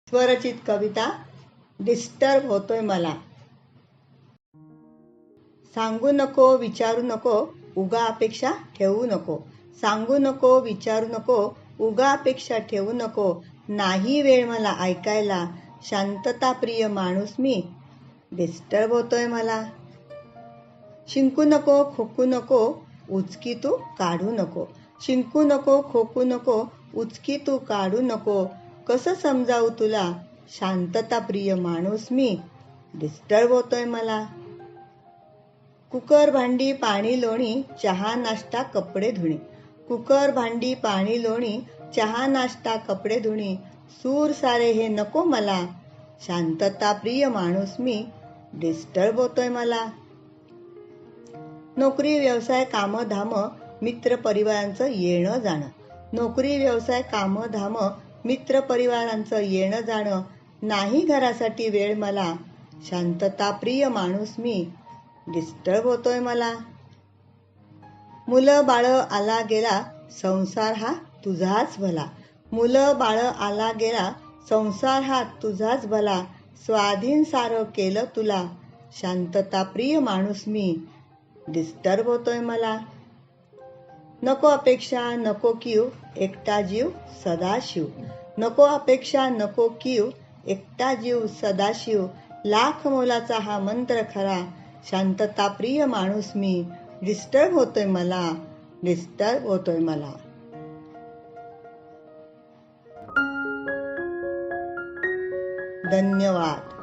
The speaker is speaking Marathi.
स्वरचित कविता डिस्टर्ब होतोय मला. सांगू नको विचारू नको उगा अपेक्षा ठेवू नको. सांगू नको विचारू नको उगा अपेक्षा ठेवू नको. नाही वेळ मला ऐकायला शांतता प्रिय माणूस मी. डिस्टर्ब होतोय मला. शिंकू नको खोकू नको उचकी तू काढू नको. शिंकू नको खोकू नको उचकी तू काढू नको. कसं समजावू तुला शांतता प्रिय माणूस मी. डिस्टर्ब होतोय मला. कुकर भांडी पाणी लोणी चहा नाश्ता कपडे धुणी. कुकर भांडी पाणी लोणी चहा नाश्ता कपडे धुणी. सूर सारे हे नको मला शांतता प्रिय माणूस मी. डिस्टर्ब होतोय मला. नोकरी व्यवसाय काम धाम मित्र परिवारांचं येणं जाणं. नोकरी व्यवसाय काम धाम मित्र परिवारांचं येणं जाणं. नाही घरासाठी वेळ मला शांतता प्रिय माणूस मी. डिस्टर्ब होतोय मला. मुलं बाळ आला गेला संसार हा तुझाच भला. मुलं बाळ आला गेला संसार हा तुझाच भला. स्वाधीन सारं केलं तुला शांतता प्रिय माणूस मी. डिस्टर्ब होतोय मला. नको अपेक्षा नको कीव एकटा जीव सदाशिव. नको अपेक्षा नको कीव एकटा जीव सदाशिव. लाख मोलाचा हा मंत्र खरा शांतता प्रिय माणूस मी. डिस्टर्ब होतोय मला. डिस्टर्ब होतोय मला. धन्यवाद.